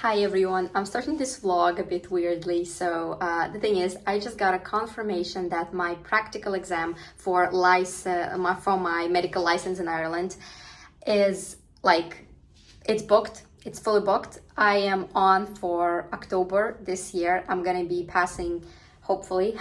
Hi everyone, I'm starting this vlog a bit weirdly. So the thing is, I just got a confirmation that my practical exam for my medical license in Ireland is it's booked. It's fully booked. I am on for October this year. I'm gonna be passing, hopefully.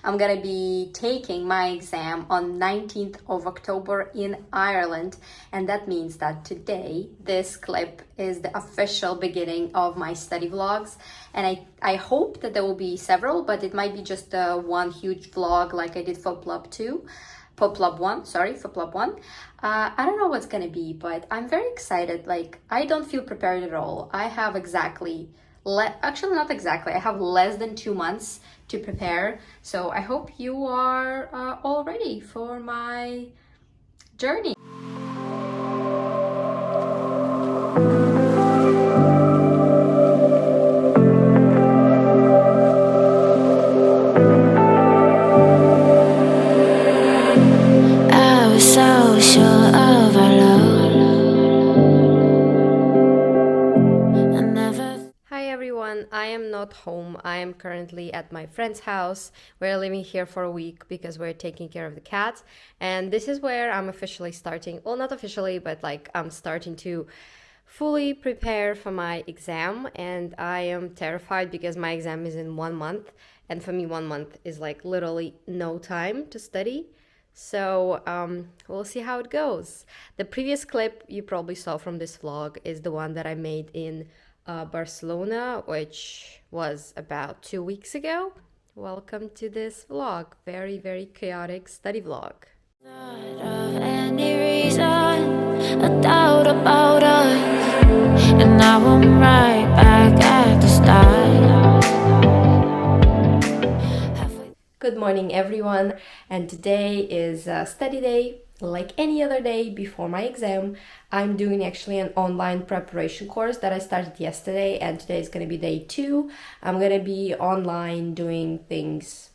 I'm gonna be taking my exam on 19th of October in Ireland, and that means that today this clip is the official beginning of my study vlogs. And I hope that there will be several, but it might be just one huge vlog like I did for PLAB 2. For PLAB 1. I don't know what's gonna be, but I'm very excited. I don't feel prepared at all. I have actually not exactly, I have less than 2 months to prepare. So I hope you are all ready for my journey. I am not home. I am currently at my friend's house. We're living here for a week because we're taking care of the cat. And this is where I'm officially starting. Well, not officially, but I'm starting to fully prepare for my exam. And I am terrified because my exam is in 1 month. And for me, 1 month is literally no time to study. So we'll see how it goes. The previous clip you probably saw from this vlog is the one that I made in Barcelona, which was about 2 weeks ago. Welcome to this vlog, very, very chaotic study vlog. Any reason, a doubt about us, and now I'm right back at the start. Good morning everyone, and today is a study day. Like any other day before my exam, I'm doing actually an online preparation course that I started yesterday, and today is going to be day 2. I'm going to be online doing things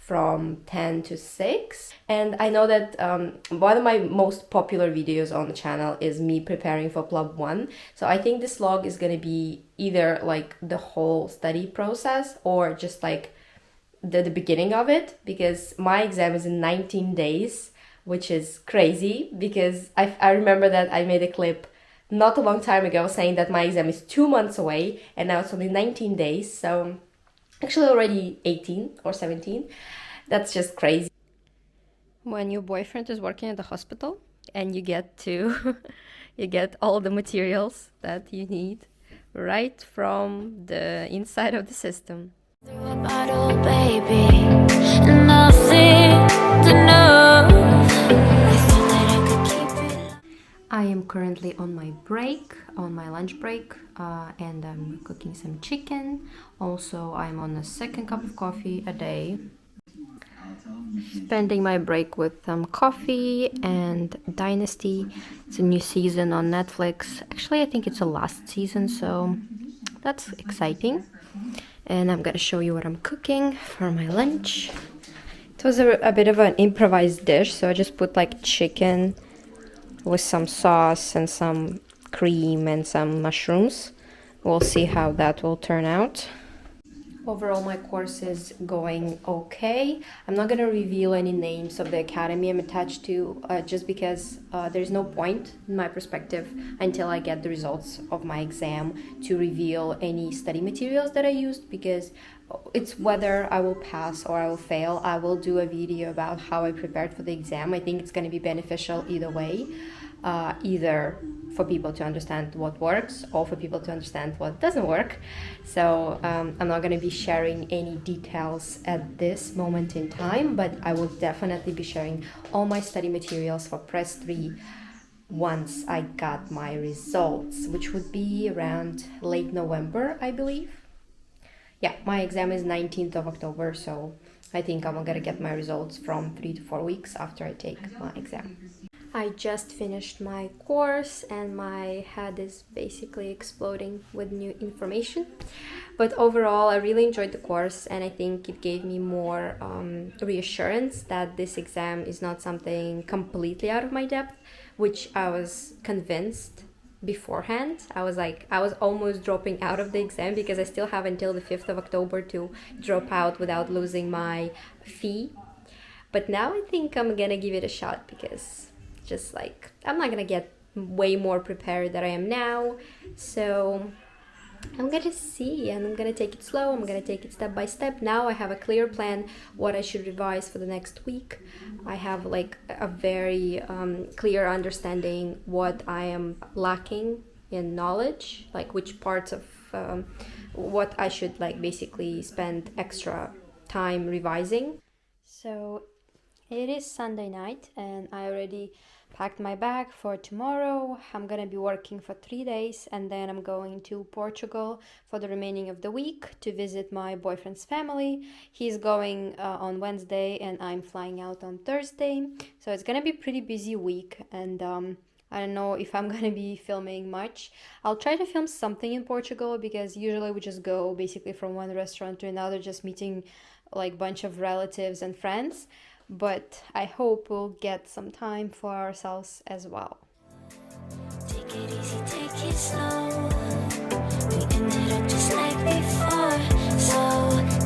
from 10 to 6. And I know that one of my most popular videos on the channel is me preparing for PLAB 1. So I think this vlog is going to be either the whole study process or just the beginning of it, because my exam is in 19 days. Which is crazy because I remember that I made a clip not a long time ago saying that my exam is 2 months away, and now it's only 19 days. So actually already 18 or 17. That's just crazy. When your boyfriend is working at the hospital and you get to you get all the materials that you need right from the inside of the system. Through a bottle, baby, nothing to know. I am currently on my lunch break, and I'm cooking some chicken. Also, I'm on a second cup of coffee a day. Spending my break with some coffee and Dynasty. It's a new season on Netflix. Actually, I think it's the last season, so that's exciting. And I'm gonna show you what I'm cooking for my lunch. It was a bit of an improvised dish, so I just put chicken with some sauce and some cream and some mushrooms. We'll see how that will turn out. Overall, my course is going okay. I'm not going to reveal any names of the academy I'm attached to, just because there's no point, in my perspective, until I get the results of my exam to reveal any study materials that I used, because it's whether I will pass or I will fail. I will do a video about how I prepared for the exam. I think it's going to be beneficial either way, either for people to understand what works or for people to understand what doesn't work. So I'm not going to be sharing any details at this moment in time, but I will definitely be sharing all my study materials for PRES 3 once I got my results, which would be around late November, I believe. Yeah, my exam is 19th of October, so I think I'm gonna get my results from 3 to 4 weeks after I take my exam. I just finished my course and my head is basically exploding with new information. But overall, I really enjoyed the course, and I think it gave me more reassurance that this exam is not something completely out of my depth, which I was convinced beforehand. I was almost dropping out of the exam because I still have until the 5th of October to drop out without losing my fee. But now I think I'm gonna give it a shot because just like I'm not gonna get way more prepared than I am now. So I'm gonna see, and I'm gonna take it slow. I'm gonna take it step by step. Now I have a clear plan what I should revise for the next week. I have like a very clear understanding what I am lacking in knowledge, like which parts of what I should like basically spend extra time revising. So it is Sunday night and I already packed my bag for tomorrow. I'm gonna be working for 3 days and then I'm going to Portugal for the remaining of the week to visit my boyfriend's family. He's going on Wednesday and I'm flying out on Thursday. So it's gonna be a pretty busy week and I don't know if I'm gonna be filming much. I'll try to film something in Portugal because usually we just go basically from one restaurant to another, just meeting like a bunch of relatives and friends. But I hope we'll get some time for ourselves as well. Take it easy, take it slow. We ended up just like before. So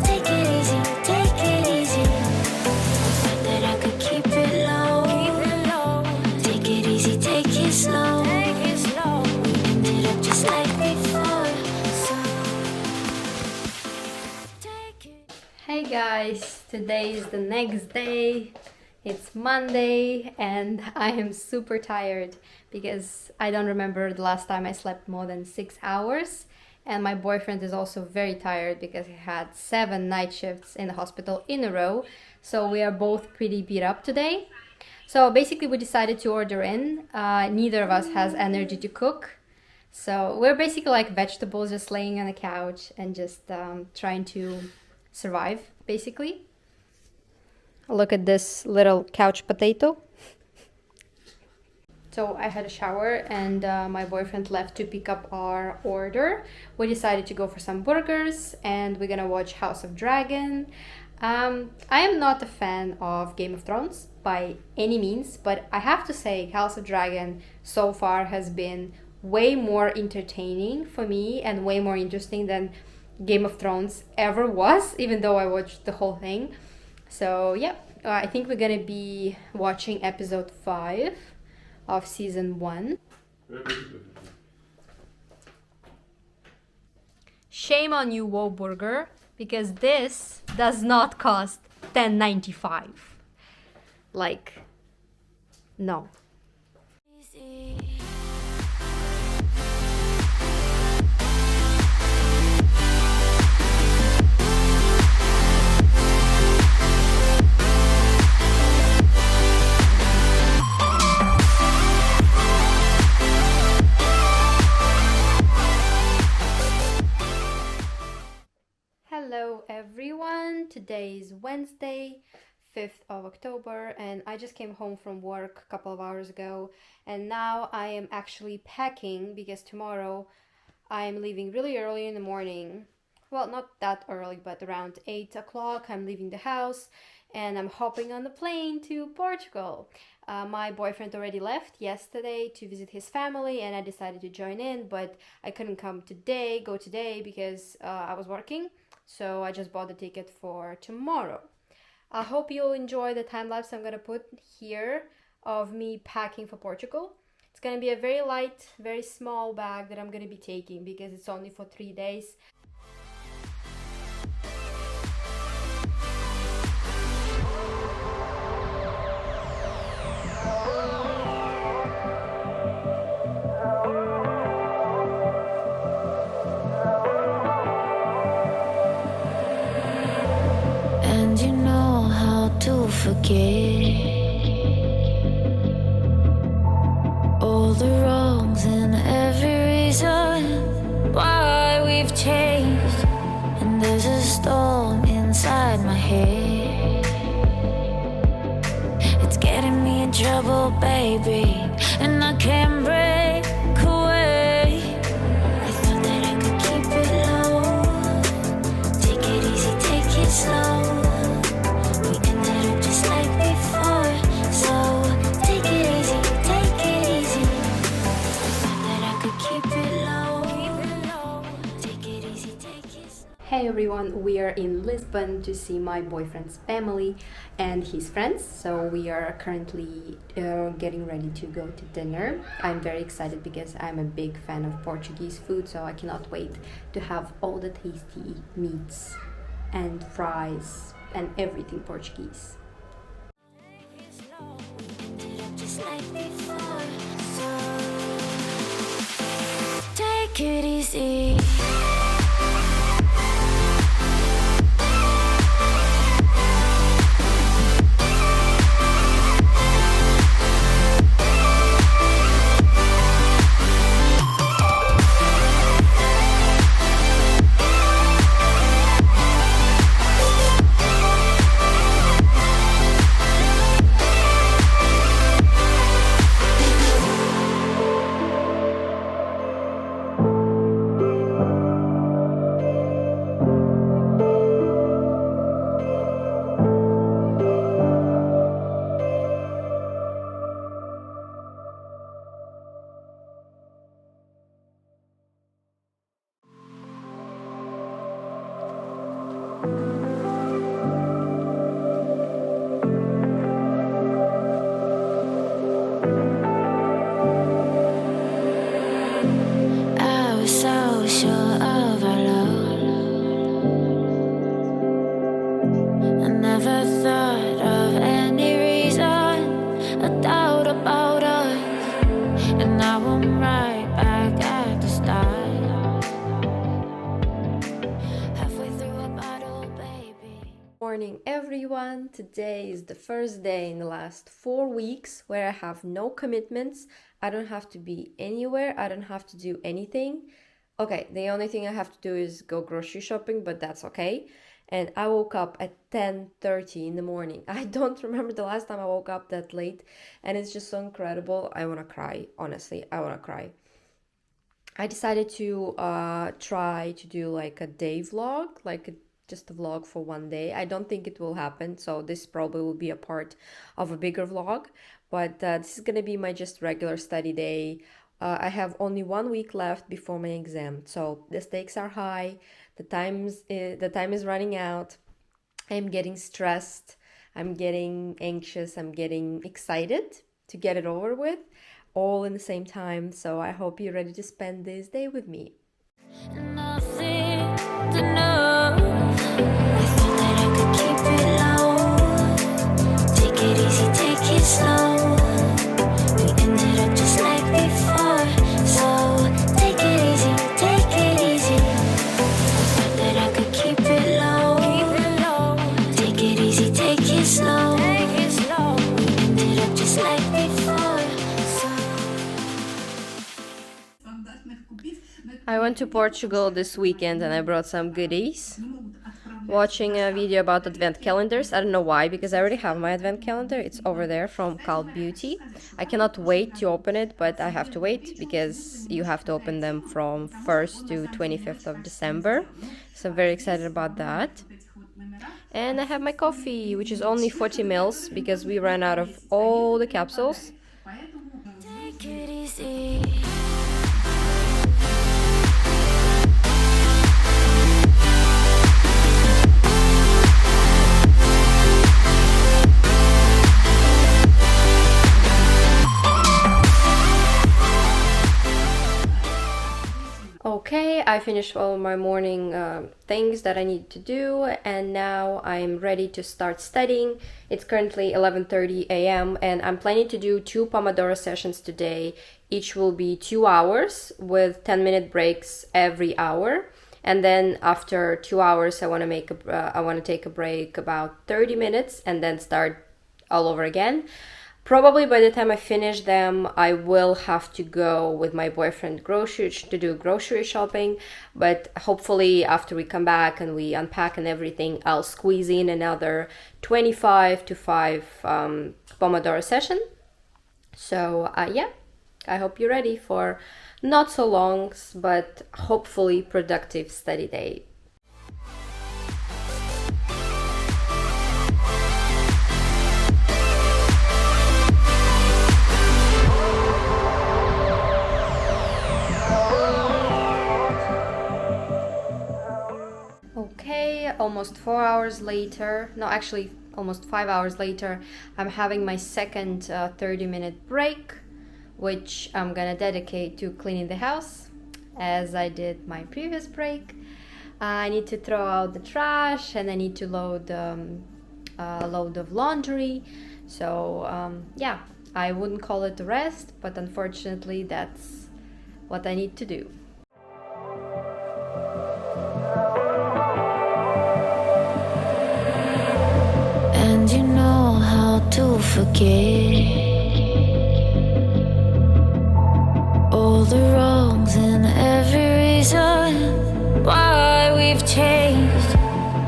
take it easy, take it easy. Thought that I could keep it low. Take it easy, take it slow. We ended up just like before. So take it. Hey guys, today is the next day. It's Monday and I am super tired because I don't remember the last time I slept more than 6 hours, and my boyfriend is also very tired because he had 7 night shifts in the hospital in a row, so we are both pretty beat up today. So basically we decided to order in. Neither of us has energy to cook, so we're basically like vegetables just laying on the couch and just trying to survive basically. Look at this little couch potato. So I had a shower and my boyfriend left to pick up our order. We decided to go for some burgers and we're gonna watch House of Dragon. I am not a fan of Game of Thrones by any means, but I have to say House of Dragon so far has been way more entertaining for me and way more interesting than Game of Thrones ever was, even though I watched the whole thing. So yeah, I think we're gonna be watching episode 5 of season 1. Shame on you, Woburger, because this does not cost $10.95. Like, no. Hello everyone, today is Wednesday, 5th of October, and I just came home from work a couple of hours ago, and now I am actually packing because tomorrow I'm leaving really early in the morning. Well, not that early, but around 8 o'clock I'm leaving the house and I'm hopping on the plane to Portugal. My boyfriend already left yesterday to visit his family and I decided to join in, but I couldn't go today because I was working. So I just bought the ticket for tomorrow. I hope you'll enjoy the time lapse I'm gonna put here of me packing for Portugal. It's gonna be a very light, very small bag that I'm gonna be taking because it's only for 3 days. Forget all the wrongs and every reason why we've changed. And there's a storm inside my head. It's getting me in trouble, baby, and I can't break away. I thought that I could keep it low. Take it easy, take it slow. Hey everyone, we are in Lisbon to see my boyfriend's family and his friends. So we are currently getting ready to go to dinner. I'm very excited because I'm a big fan of Portuguese food, so I cannot wait to have all the tasty meats and fries and everything Portuguese. Take it easy. I was so sure of our love. I never thought of any reason, a doubt about us. And now I'm right back at the start. Halfway through a bottle, baby. Morning everyone. Today is the first day in the last 4 weeks where I have no commitments. I don't have to be anywhere. I don't have to do anything. Okay, the only thing I have to do is go grocery shopping, but that's okay. And I woke up at 10:30 in the morning. I don't remember the last time I woke up that late, and it's just so incredible. I want to cry, honestly. I want to cry. I decided to try to do like a day vlog, just a vlog for one day. I don't think it will happen, so this probably will be a part of a bigger vlog, but this is gonna be my just regular study day. I have only 1 week left before my exam, so the stakes are high. The time is running out. I'm getting stressed. I'm getting anxious. I'm getting excited to get it over with, all in the same time. So I hope you're ready to spend this day with me. Nothing to know. I thought that I could keep it low. Take it easy, take it slow. We ended up just like before. So take it easy, take it easy. I thought that I could keep it low. Take it easy, take it slow. We ended up just like before. So I went to Portugal this weekend and I brought some goodies. Watching a video about advent calendars. I don't know why, because I already have my advent calendar. It's over there from Cult Beauty. I cannot wait to open it, but I have to wait because you have to open them from 1st to 25th of December. So I'm very excited about that. And I have my coffee, which is only 40 mils because we ran out of all the capsules. take it easy. Okay, I finished all my morning things that I need to do, and now I'm ready to start studying. It's currently 11:30 a.m. and I'm planning to do 2 Pomodoro sessions today. Each will be 2 hours with 10-minute breaks every hour. And then after 2 hours, I want to take a break about 30 minutes and then start all over again. Probably by the time I finish them, I will have to go with my boyfriend to do grocery shopping. But hopefully after we come back and we unpack and everything, I'll squeeze in another 25 to 5 Pomodoro session. So yeah, I hope you're ready for not so long, but hopefully productive study day. almost 4 hours later, no, actually almost 5 hours later, I'm having my second 30-minute break, which I'm gonna dedicate to cleaning the house, as I did my previous break. I need to throw out the trash, and I need to load a load of laundry. So yeah, I wouldn't call it a rest, but unfortunately that's what I need to do. And you know how to forget all the wrongs and every reason why we've changed.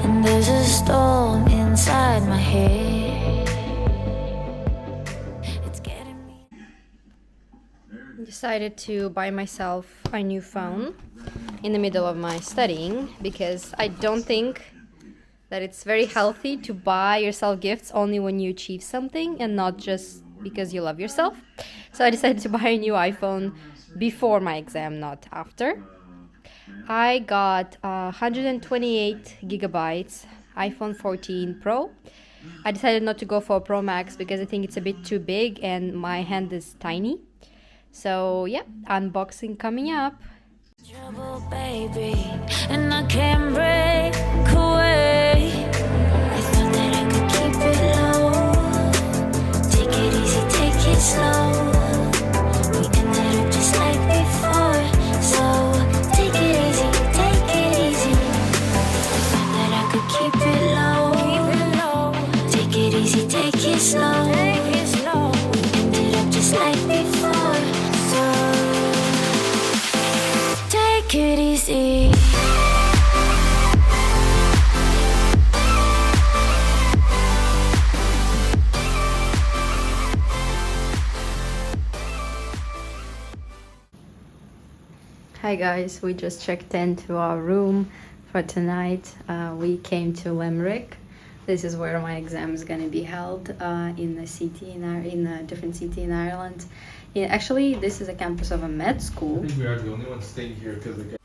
And there's a storm inside my head. It's getting me. Decided to buy myself a new phone in the middle of my studying, because I don't think that it's very healthy to buy yourself gifts only when you achieve something and not just because you love yourself. So I decided to buy a new iPhone before my exam, not after. I got 128 gigabytes iPhone 14 Pro. I decided not to go for a Pro Max because I think it's a bit too big and my hand is tiny. So yeah, unboxing coming up. Trouble, baby, and I can't break away. I thought that I could keep it low. Take it easy, take it slow. We ended up just like before. So take it easy, take it easy. I thought that I could keep it low. Take it easy, take it slow. We ended up just like before. So take it easy. Hi guys, we just checked into our room for tonight. We came to Limerick. This is where my exam is going to be held, in a city in a different city in Ireland. Yeah, actually, this is a campus of a med school. I think we are the only ones staying here because